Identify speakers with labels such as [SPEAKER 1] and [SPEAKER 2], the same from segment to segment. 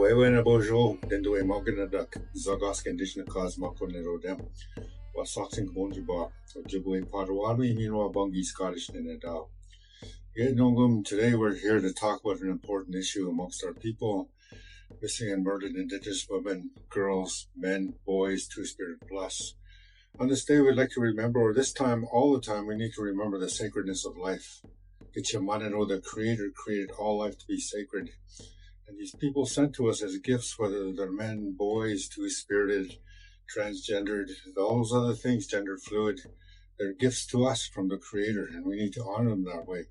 [SPEAKER 1] Wyatt bonjour, Dnaagdawenmag Zagask Indigenous cause Makonerodem. Wasatsin Bonjuba, Ojibwe Potawatomi, Minoa Bungi Scottish Nenadao. Today we're here to talk about an important issue amongst our people: missing and murdered Indigenous women, girls, men, boys, Two-Spirit plus. On this day, we'd like to remember, or this time, all the time, we need to remember the sacredness of life. Gitchamanano, the Creator, created all life to be sacred. And these people sent to us as gifts, whether they're men, boys, two-spirited, transgendered, all those other things, gender fluid, they're gifts to us from the Creator, and we need to honor them that way.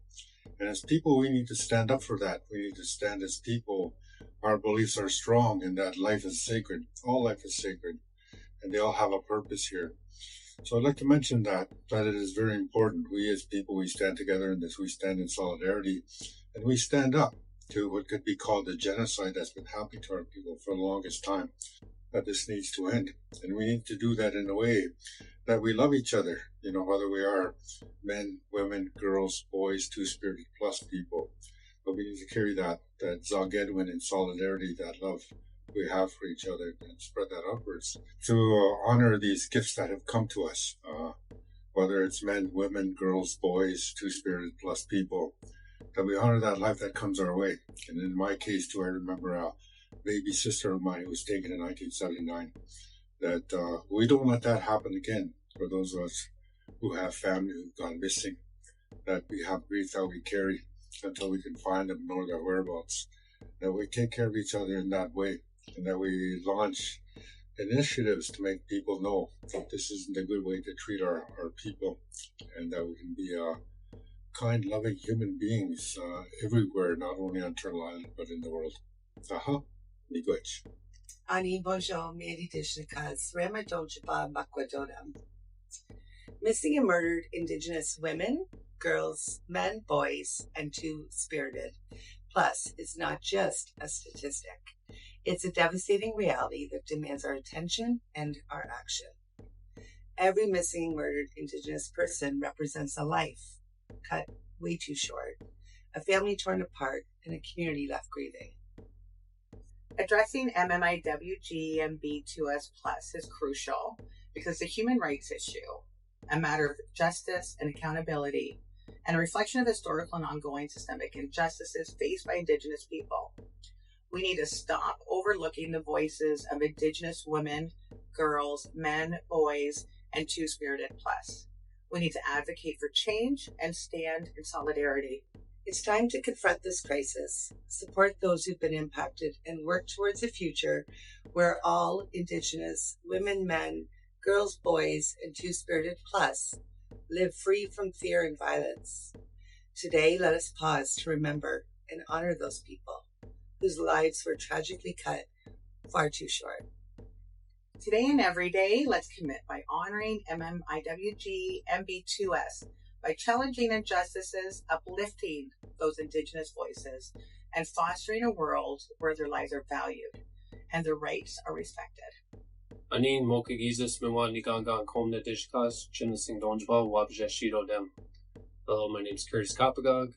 [SPEAKER 1] And as people, we need to stand up for that. We need to stand as people. Our beliefs are strong in that life is sacred. All life is sacred, and they all have a purpose here. So I'd like to mention that it is very important. We as people, we stand together in this. We stand in solidarity, and we stand up to what could be called the genocide that's been happening to our people for the longest time, that this needs to end. And we need to do that in a way that we love each other, whether we are men, women, girls, boys, two-spirited plus people. But we need to carry that Dnaagdawen in solidarity, that love we have for each other, and spread that upwards to honor these gifts that have come to us, whether it's men, women, girls, boys, two-spirited plus people, that we honor that life that comes our way. And in my case, too, I remember a baby sister of mine who was taken in 1979, that we don't let that happen again. For those of us who have family who've gone missing, that we have grief that we carry until we can find them, know their whereabouts, that we take care of each other in that way, and that we launch initiatives to make people know that this isn't a good way to treat our people, and that we can be kind, loving human beings everywhere, not only on Turtle Island, but in the world. Miigwech.
[SPEAKER 2] Ani bonjour, Meditishnikas, Rema Donjaba Makwadonam. Missing and murdered Indigenous women, girls, men, boys, and two-spirited plus is not just a statistic. It's a devastating reality that demands our attention and our action. Every missing and murdered Indigenous person represents a life cut way too short, a family torn apart, and a community left grieving.
[SPEAKER 3] Addressing MMIWGMB2S plus is crucial because it's a human rights issue, a matter of justice and accountability, and a reflection of historical and ongoing systemic injustices faced by Indigenous people. We need to stop overlooking the voices of Indigenous women, girls, men, boys, and two-spirited plus. We need to advocate for change and stand in solidarity.
[SPEAKER 2] It's time to confront this crisis, support those who've been impacted, and work towards a future where all Indigenous women, men, girls, boys, and two-spirited plus live free from fear and violence. Today, let us pause to remember and honor those people whose lives were tragically cut far too short.
[SPEAKER 3] Today and every day, let's commit by honoring MMIWGMB2S, by challenging injustices, uplifting those Indigenous voices, and fostering a world where their lives are valued and their rights are respected.
[SPEAKER 4] Anin mokigizis miwa nigangan komna dishkas chimnasing donjba wabjeshido dem. Hello, my name is Curtis Kapagog.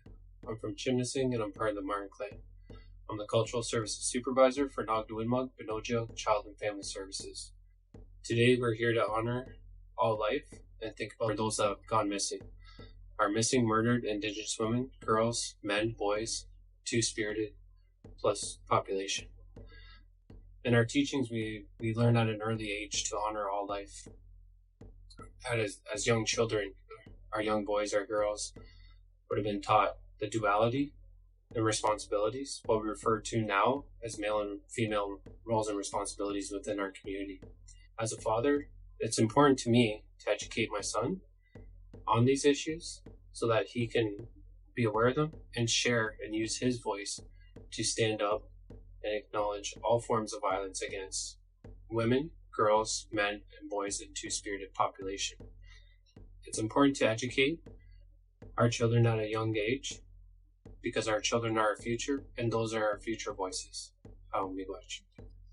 [SPEAKER 4] I'm from Chimnasing and I'm part of the Martin clan. I'm the Cultural Services Supervisor for Dnaagdawenmag, Binnoojiiyag, Child and Family Services. Today we're here to honor all life and think about those that have gone missing. Our missing, murdered Indigenous women, girls, men, boys, two-spirited plus population. In our teachings, we learn at an early age to honor all life. As young children, our young boys, our girls would have been taught the duality and responsibilities, what we refer to now as male and female roles and responsibilities within our community. As a father, it's important to me to educate my son on these issues so that he can be aware of them and share and use his voice to stand up and acknowledge all forms of violence against women, girls, men, and boys in two-spirited population. It's important to educate our children at a young age because our children are our future and those are our future voices. Miigwech.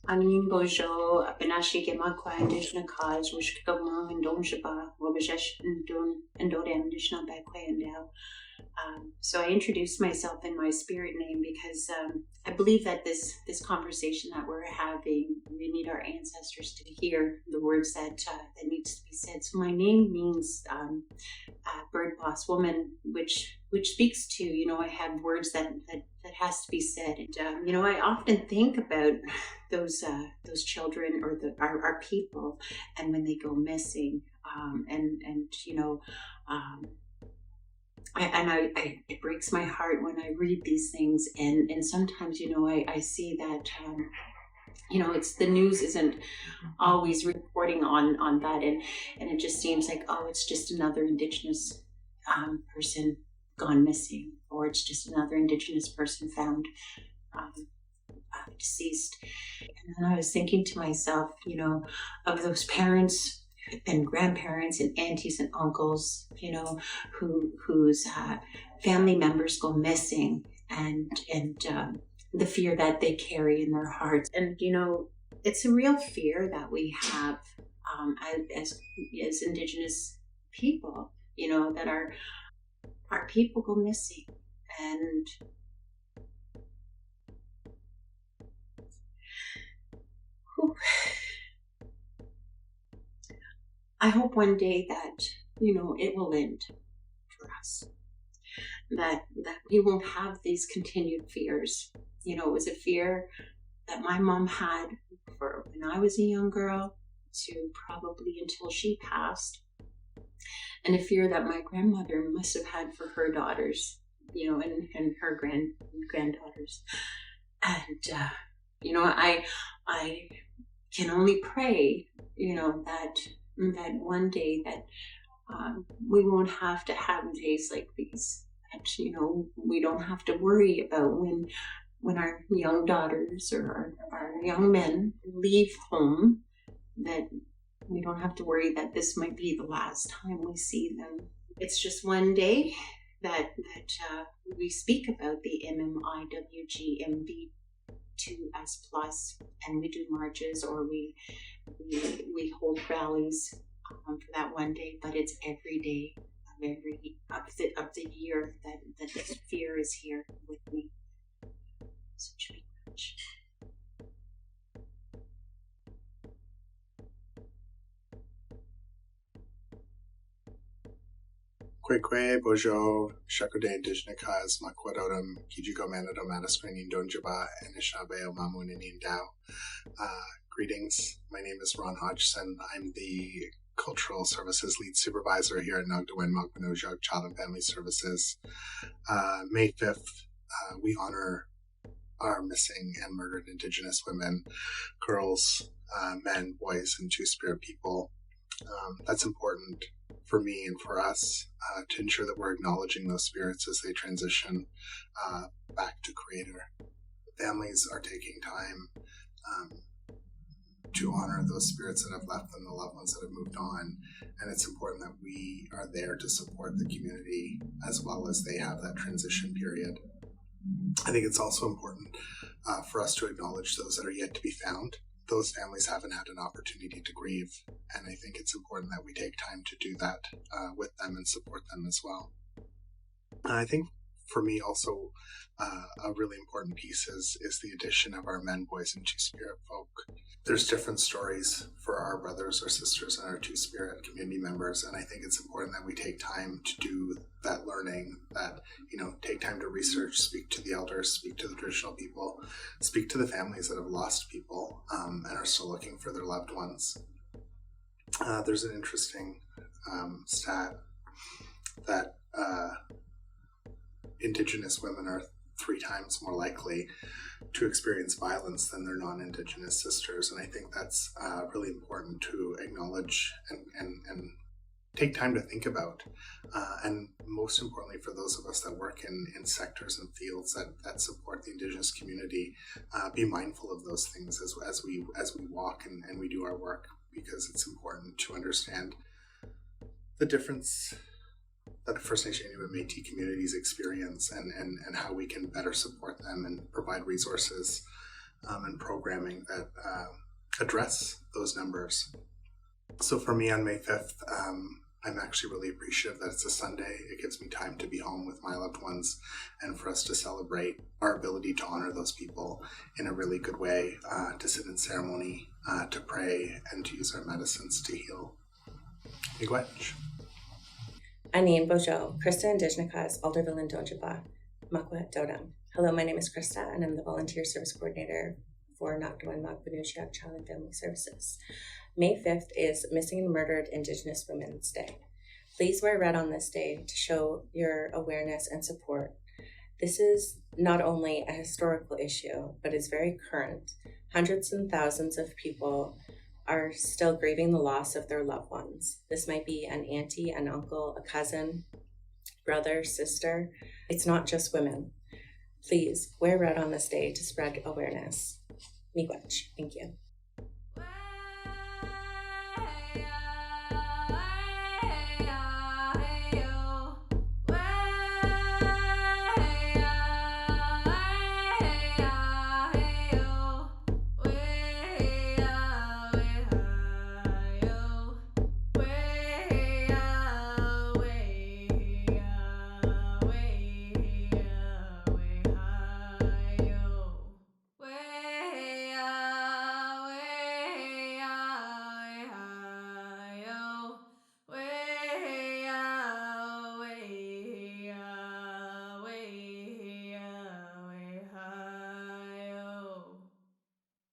[SPEAKER 5] Anin bojo Binnoojiiyag Indigenous cause which Gomang and Donjaba Wabajesh and Don and Dodam Dishna Bakwe and Dow So I introduced myself in my spirit name because I believe that this conversation that we're having, we need our ancestors to hear the words that needs to be said. So my name means bird boss woman, which speaks to, I have words that has to be said. And I often think about those children or our people, and when they go missing, it breaks my heart when I read these things, and sometimes I see that it's the news isn't always reporting on that, and it just seems like, oh, it's just another Indigenous person gone missing, or it's just another Indigenous person found deceased. And then I was thinking to myself, of those parents and grandparents and aunties and uncles, whose family members go missing, and the fear that they carry in their hearts. And it's a real fear that we have as Indigenous people, that our people go missing. And I hope one day that, it will end for us. That we won't have these continued fears. It was a fear that my mom had for when I was a young girl to probably until she passed. And a fear that my grandmother must have had for her daughters, and her granddaughters. And, I can only pray, that one day that we won't have to have days like these. That, we don't have to worry about when our young daughters or our young men leave home, that we don't have to worry that this might be the last time we see them. It's just one day that we speak about the MMIWGMB2S plus, and we do marches, or we hold rallies for that one day. But it's every day of the year that this fear is here with me. Such a big much.
[SPEAKER 6] Kwekwe bojo shakode Indigenous makwadodam kijigo manado manaskring indonjaba anishabe omamunin dao. Greetings. My name is Ron Hodgson. I'm the Cultural Services Lead Supervisor here at Dnaagdawenmag, Binnoojiiyag Child and Family Services. May 5th, we honor our missing and murdered Indigenous women, girls, men, boys, and two-spirit people. That's important for me and for us to ensure that we're acknowledging those spirits as they transition back to Creator. Families are taking time to honor those spirits that have left them, the loved ones that have moved on, and it's important that we are there to support the community as well as they have that transition period. I think it's also important for us to acknowledge those that are yet to be found. Those families haven't had an opportunity to grieve, and I think it's important that we take time to do that with them and support them as well. I think for me also a really important piece is the addition of our men, boys, and two-spirit folk. There's different stories for our brothers or sisters and our two-spirit community members, and I think it's important that we take time to do that learning, that, take time to research, speak to the elders, speak to the traditional people, speak to the families that have lost people and are still looking for their loved ones. There's an interesting stat that Indigenous women are 3 times more likely to experience violence than their non-Indigenous sisters, and I think that's really important to acknowledge and take time to think about, and most importantly for those of us that work in sectors and fields that support the Indigenous community, be mindful of those things as we walk and we do our work, because it's important to understand the difference that the First Nation Inuit Métis communities experience and how we can better support them and provide resources and programming that address those numbers. So for me on May 5th, I'm actually really appreciative that it's a Sunday. It gives me time to be home with my loved ones and for us to celebrate our ability to honor those people in a really good way, to sit in ceremony, to pray, and to use our medicines to heal. Miigwech.
[SPEAKER 7] Anin Bojo, Christa Indigenous, Alderville and Donjaba, Makwa Dodam. Hello, my name is Christa, and I'm the Volunteer Service Coordinator for Dnaagdawenmag, Binnoojiiyag Child and Family Services. May 5th is Missing and Murdered Indigenous Women's Day. Please wear red on this day to show your awareness and support. This is not only a historical issue, but it's very current. Hundreds and thousands of people are still grieving the loss of their loved ones. This might be an auntie, an uncle, a cousin, brother, sister. It's not just women. Please wear red on this day to spread awareness. Miigwech. Thank you.